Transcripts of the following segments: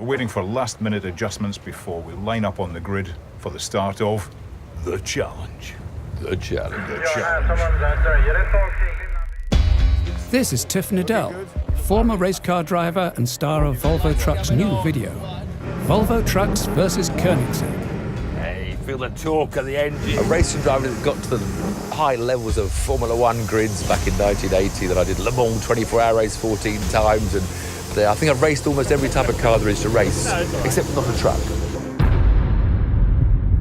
We're waiting for last-minute adjustments before we line up on the grid for the start of the challenge. The challenge. The challenge. This is Tiff Needell, former race car driver and star of Volvo Trucks' new video, Volvo Trucks versus Koenigsegg. Hey, feel the torque of the engine. A racing driver that got to the high levels of Formula One grids back in 1980 that I did Le Mans 24-hour race 14 times, and I think I've raced almost every type of car there is to race, except not a truck.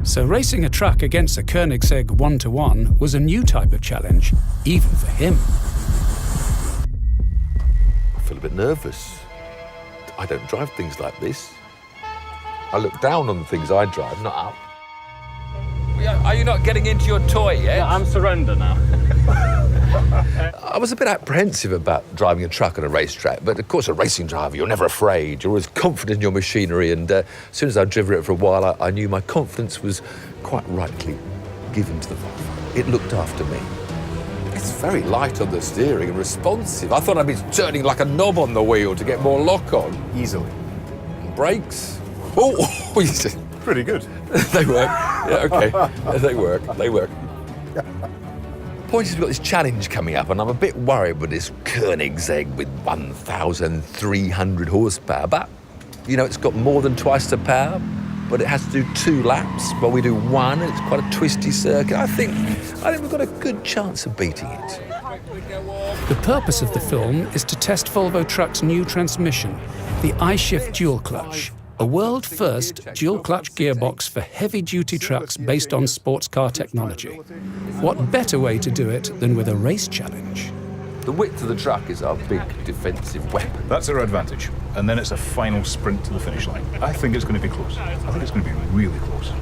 So racing a truck against a Koenigsegg 1-to-1 was a new type of challenge, even for him. I feel a bit nervous. I don't drive things like this. I look down on the things I drive, not up. Are you not getting into your toy yet? Yeah, I'm surrender now. I was a bit apprehensive about driving a truck on a racetrack, but of course a racing driver, you're never afraid. You're always confident in your machinery, and as soon as I'd driven it for a while, I knew my confidence was quite rightly given to the Volvo. It looked after me. It's very light on the steering and responsive. I thought I'd be turning like a knob on the wheel to get more lock on. Easily. Brakes? Oh, Pretty good. They work. Yeah, okay. They work. They work. Point is, we've got this challenge coming up, and I'm a bit worried with this Koenigsegg with 1,300 horsepower. But, you know, it's got more than twice the power, but it has to do 2 laps while we do 1, and it's quite a twisty circuit. I think we've got a good chance of beating it. The purpose of the film is to test Volvo Trucks' new transmission, the I-Shift dual clutch, a world-first dual-clutch gearbox for heavy-duty trucks based on sports car technology. What better way to do it than with a race challenge? The width of the truck is our big defensive weapon. That's our advantage. And then it's a final sprint to the finish line. I think it's going to be close. I think it's going to be really close.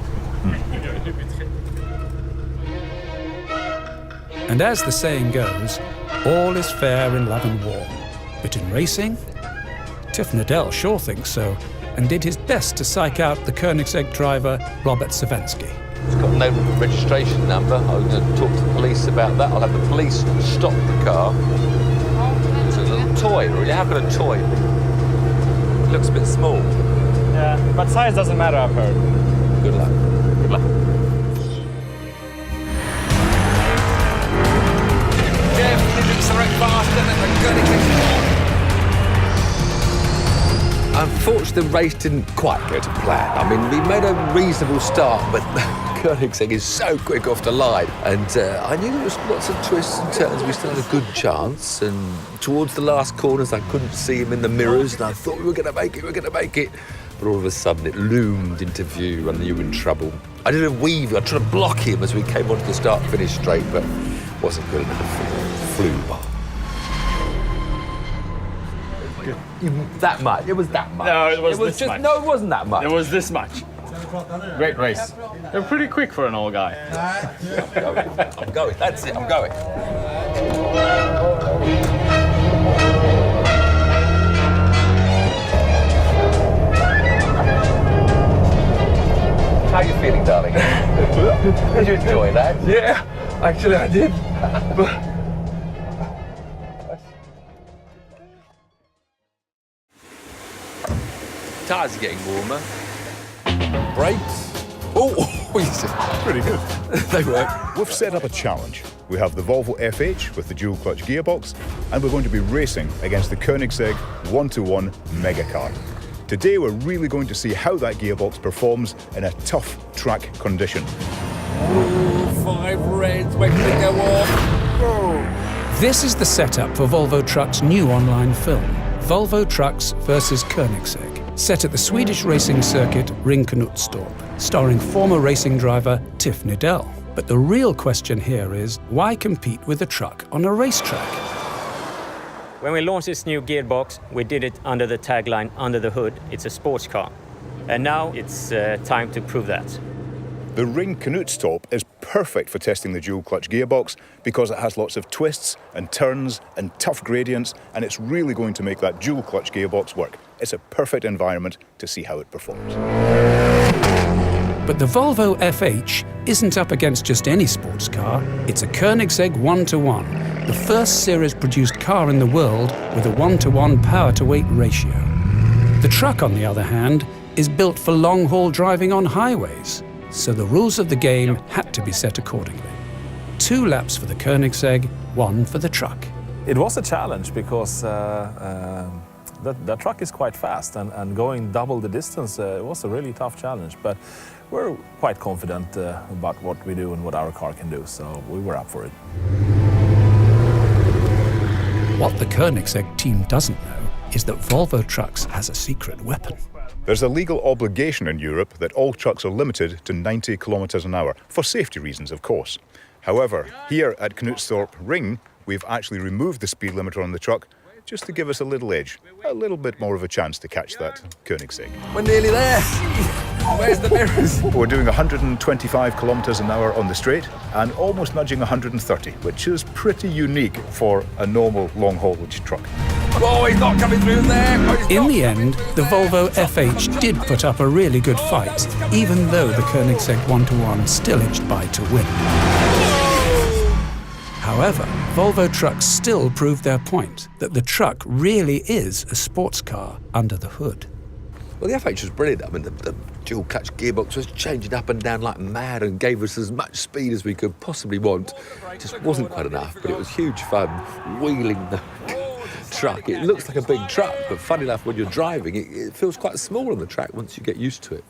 And as the saying goes, all is fair in love and war. But in racing, Tiff Needell sure thinks so, and did his best to psych out the Koenigsegg driver, Robert Savensky. It's got no registration number. I'm going to talk to the police about that. I'll have the police stop the car. It's a little toy, really. How can a toy be? It looks a bit small. Yeah, but size doesn't matter, I've heard. Good luck. Good luck. Jeff, did it accelerate faster than the Koenigsegg? Unfortunately, the race didn't quite go to plan. I mean, we made a reasonable start, but Koenigsegg is so quick off the line. And I knew there was lots of twists and turns. We still had a good chance. And towards the last corners, I couldn't see him in the mirrors, and I thought we were going to make it, But all of a sudden, it loomed into view, and you were in trouble. I did a weave. I tried to block him as we came onto the start-finish straight, but wasn't good enough. Flew by. That much. It was that much. No, it was this much. No, it wasn't that much. It was this much. Great race. You're pretty quick for an old guy. I'm going. That's it. I'm going. How are you feeling, darling? Did you enjoy that? Yeah, actually I did. Tires are getting warmer. Brakes. Oh, Pretty good. they work. We've set up a challenge. We have the Volvo FH with the dual-clutch gearbox, and we're going to be racing against the Koenigsegg 1-to-1 megacar. Today, we're really going to see how that gearbox performs in a tough track condition. Ooh, 5 reds, when did it go off? Oh. This is the setup for Volvo Trucks' new online film, Volvo Trucks versus Koenigsegg, set at the Swedish racing circuit Ring Knutstorp, starring former racing driver Tiff Needell. But the real question here is, why compete with a truck on a racetrack? When we launched this new gearbox, we did it under the tagline, under the hood, it's a sports car. And now it's time to prove that. The Ring Knutstorp is perfect for testing the dual-clutch gearbox because it has lots of twists and turns and tough gradients, and it's really going to make that dual-clutch gearbox work. It's a perfect environment to see how it performs. But the Volvo FH isn't up against just any sports car. It's a Koenigsegg 1-to-1, the first series-produced car in the world with a 1-to-1 power-to-weight ratio. The truck, on the other hand, is built for long-haul driving on highways, so the rules of the game had to be set accordingly. 2 laps for the Koenigsegg, 1 for the truck. It was a challenge because the truck is quite fast, and going double the distance was a really tough challenge. But we're quite confident about what we do and what our car can do, so we were up for it. What the Koenigsegg team doesn't know is that Volvo Trucks has a secret weapon. There's a legal obligation in Europe that all trucks are limited to 90 kilometres an hour, for safety reasons, of course. However, here at Knutstorp Ring, we've actually removed the speed limiter on the truck just to give us a little edge, a little bit more of a chance to catch that Koenigsegg. We're nearly there. Where's the mirrors? We're doing 125 kilometres an hour on the straight and almost nudging 130, which is pretty unique for a normal long-haulage truck. Oh, he's not coming through there. Oh, In the end, the Volvo FH did put up a really good fight, even though the Koenigsegg 1-1 still edged by to win. However, Volvo Trucks still proved their point, that the truck really is a sports car under the hood. Well, the FH was brilliant. I mean, the dual-clutch gearbox was changing up and down like mad and gave us as much speed as we could possibly want. It just wasn't quite enough, but it was huge fun wheeling the truck. It looks like a big truck, but funny enough, when you're driving, it feels quite small on the track once you get used to it.